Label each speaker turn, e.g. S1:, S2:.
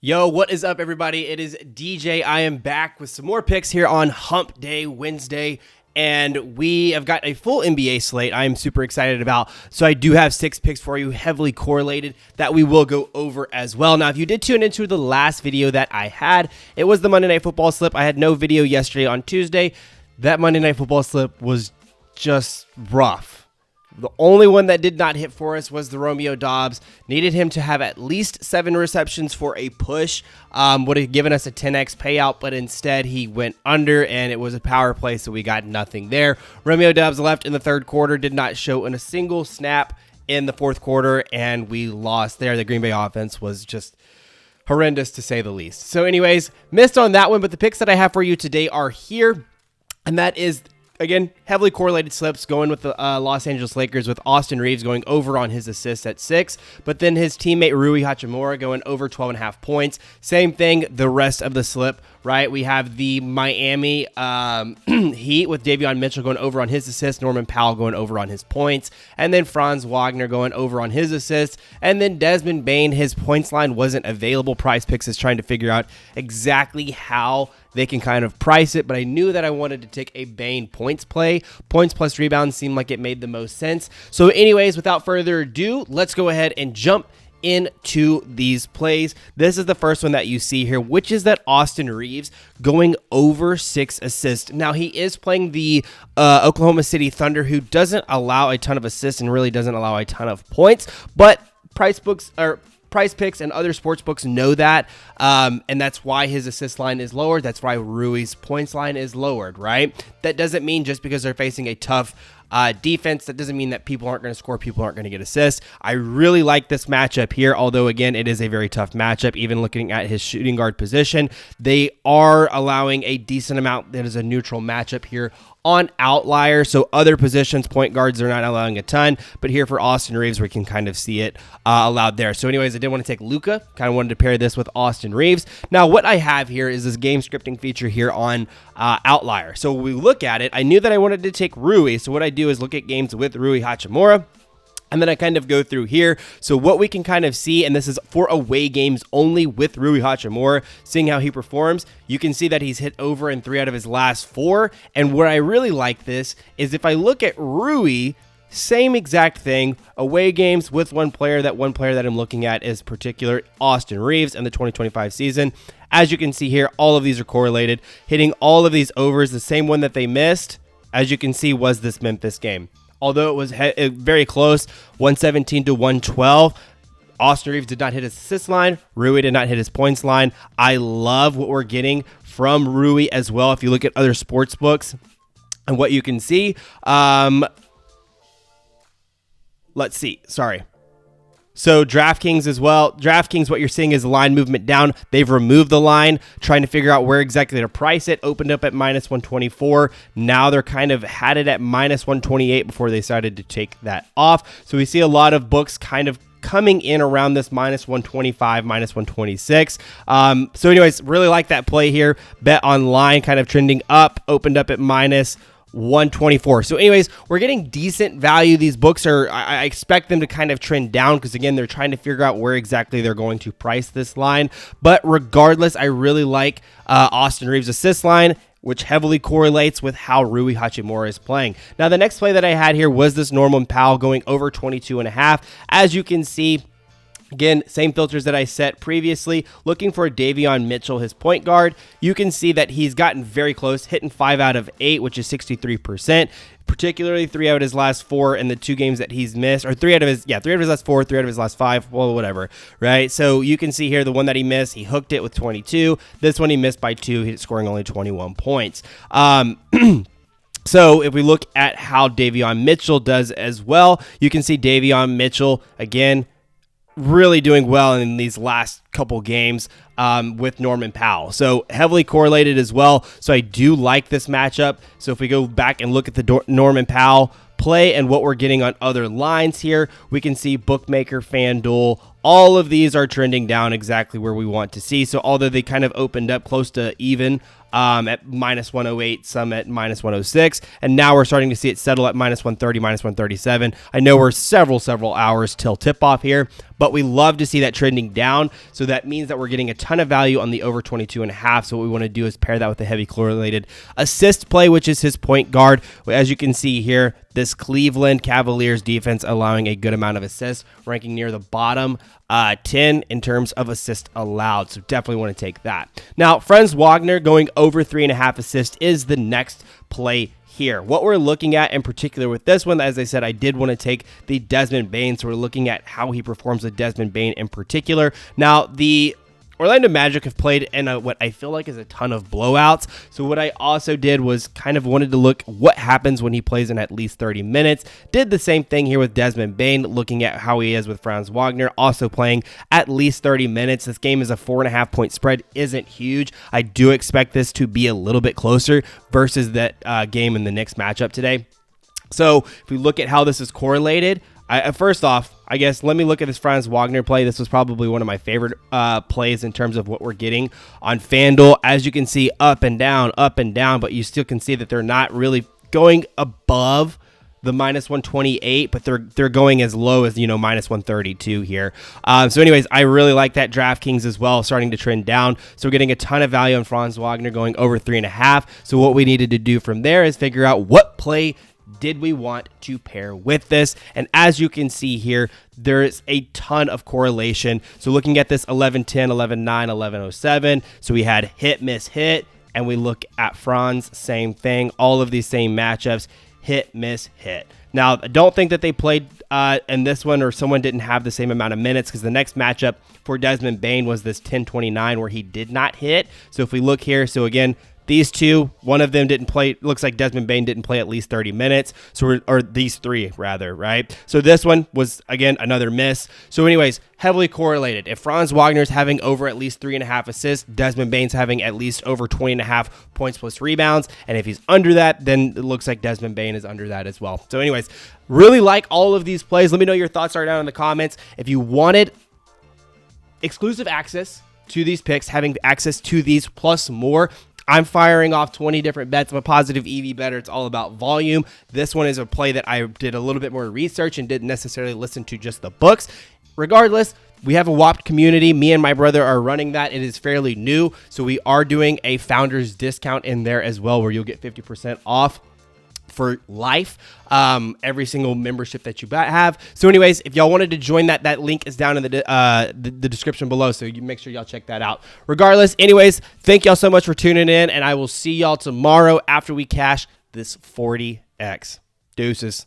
S1: Yo, what is up, everybody? It is DJ. I am back with some more picks here on Hump Day Wednesday, and we have got a full NBA slate I am super excited about. So I do have 6 picks for you, heavily correlated, that we will go over as well. Now, if you did tune into the last video that I had, it was the Monday Night Football slip. I had no video yesterday on Tuesday. That Monday Night Football slip was just rough. The only one that did not hit for us was the Romeo Doubs. Needed him to have at least 7 receptions for a push. Would have given us a 10x payout, but instead he went under, and it was a power play, so we got nothing there. Romeo Doubs left in the third quarter, did not show in a single snap in the fourth quarter, and we lost there. The Green Bay offense was just horrendous, to say the least. So anyways, missed on that one, but the picks that I have for you today are here, and that is, again, heavily correlated slips, going with the Los Angeles Lakers, with Austin Reeves going over on his assists at 6, but then his teammate Rui Hachimura going over 12.5 points. Same thing, the rest of the slip, right? We have the Miami Heat with Davion Mitchell going over on his assists, Norman Powell going over on his points, and then Franz Wagner going over on his assists, and then Desmond Bane, his points line wasn't available. PrizePicks is trying to figure out exactly how they can kind of price it, but I knew that I wanted to take a Bane points play. Points plus rebounds seemed like it made the most sense. So anyways, without further ado, let's go ahead and jump into these plays. This is the first one that you see here, which is that Austin Reeves going over 6 assists. Now, he is playing the Oklahoma City Thunder, who doesn't allow a ton of assists and really doesn't allow a ton of points, but PrizePicks and other sports books know that, and that's why his assist line is lowered. That's why Rui's points line is lowered, right? That doesn't mean just because they're facing a tough defense, that doesn't mean that people aren't going to score, people aren't going to get assists. I really like this matchup here, although, again, it is a very tough matchup. Even looking at his shooting guard position, they are allowing a decent amount. That is a neutral matchup here on Outlier. So other positions, point guards, are not allowing a ton, but here for Austin Reeves, we can kind of see it allowed there. So anyways, I did want to take Luka, kind of wanted to pair this with Austin Reeves. Now, what I have here is this game scripting feature here on Outlier. So when we look at it, I knew that I wanted to take Rui, so what I do is look at games with Rui Hachimura, and then I kind of go through here. So what we can kind of see, and this is for away games only with Rui Hachimura, seeing how he performs, you can see that he's hit over in 3 out of his last 4. And what I really like this is if I look at Rui, same exact thing, away games with one player. That one player that I'm looking at is particular Austin Reeves in the 2025 season. As you can see here, all of these are correlated, hitting all of these overs. The same one that they missed, as you can see, was this Memphis game. Although it was very close, 117 to 112, Austin Reeves did not hit his assist line. Rui did not hit his points line. I love what we're getting from Rui as well. If you look at other sports books and what you can see, let's see. Sorry. So DraftKings as well. DraftKings, what you're seeing is the line movement down. They've removed the line, trying to figure out where exactly to price it. Opened up at minus 124. Now they're kind of had it at minus 128 before they decided to take that off. So we see a lot of books kind of coming in around this minus 125, minus 126. So anyways, really like that play here. Bet online kind of trending up. Opened up at minus 124. So anyways, we're getting decent value. These books are, I expect them to kind of trend down because, again, they're trying to figure out where exactly they're going to price this line. But regardless, I really like Austin Reeves' assist line, which heavily correlates with how Rui Hachimura is playing. Now, the next play that I had here was this Norman Powell going over 22.5. As you can see, again, same filters that I set previously, looking for Davion Mitchell, his point guard. You can see that he's gotten very close, hitting 5 out of 8, which is 63%, particularly 3 out of his last 4 in the 2 games that he's missed, or 3 out of his last 4, 3 out of his last 5, well, whatever, right? So you can see here the one that he missed, he hooked it with 22. This one he missed by 2, he's scoring only 21 points. So if we look at how Davion Mitchell does as well, you can see Davion Mitchell, again, really doing well in these last couple games with Norman Powell. So heavily correlated as well. So I do like this matchup. So if we go back and look at the Norman Powell play and what we're getting on other lines here, we can see Bookmaker, FanDuel, All of these are trending down exactly where we want to see. So although they kind of opened up close to even at minus 108, some at minus 106, and now we're starting to see it settle at minus 130, minus 137. I know we're several hours till tip-off here, but we love to see that trending down. So that means that we're getting a ton of value on the over 22.5. So what we want to do is pair that with a heavy correlated assist play, which is his point guard. As you can see here, this Cleveland Cavaliers defense allowing a good amount of assists, ranking near the bottom 10 in terms of assists allowed. So definitely want to take that. Now, Franz Wagner going over 3.5 assists is the next play here. What we're looking at in particular with this one, as I said, I did want to take the Desmond Bane. So we're looking at how he performs with Desmond Bane in particular. Now, the Orlando Magic have played in what I feel like is a ton of blowouts. So what I also did was kind of wanted to look what happens when he plays in at least 30 minutes. Did the same thing here with Desmond Bane, looking at how he is with Franz Wagner, also playing at least 30 minutes. This game is a 4.5 point spread, isn't huge. I do expect this to be a little bit closer versus that game in the Knicks matchup today. So if we look at how this is correlated, first off, I guess let me look at this Franz Wagner play. This was probably one of my favorite plays in terms of what we're getting on FanDuel. As you can see, up and down, but you still can see that they're not really going above the minus 128, but they're going as low as, minus 132 here. So anyways, I really like that DraftKings as well, starting to trend down. So we're getting a ton of value on Franz Wagner going over 3.5. So what we needed to do from there is figure out what play did we want to pair with this. And as you can see here, there is a ton of correlation. So looking at this 11-10, 11-9, 11-07. So we had hit, miss, hit. And we look at Franz, same thing. All of these same matchups, hit, miss, hit. Now, I don't think that they played in this one or someone didn't have the same amount of minutes because the next matchup for Desmond Bane was this 10-29 where he did not hit. So if we look here, so again, these two, one of them didn't play. Looks like Desmond Bane didn't play at least 30 minutes. Or these three, rather, right? So this one was, again, another miss. So anyways, heavily correlated. If Franz Wagner's having over at least 3.5 assists, Desmond Bane's having at least over 20.5 points plus rebounds. And if he's under that, then it looks like Desmond Bane is under that as well. So anyways, really like all of these plays. Let me know your thoughts down in the comments. If you wanted exclusive access to these picks, having access to these plus more, I'm firing off 20 different bets. I'm a positive EV better. It's all about volume. This one is a play that I did a little bit more research and didn't necessarily listen to just the books. Regardless, we have a WAPT community. Me and my brother are running that. It is fairly new, so we are doing a founder's discount in there as well where you'll get 50% off for life, every single membership that you have. So anyways, if y'all wanted to join that link is down in the description below, so you make sure y'all check that out. Regardless, anyways, thank y'all so much for tuning in, and I will see y'all tomorrow after we cash this 40x. Deuces.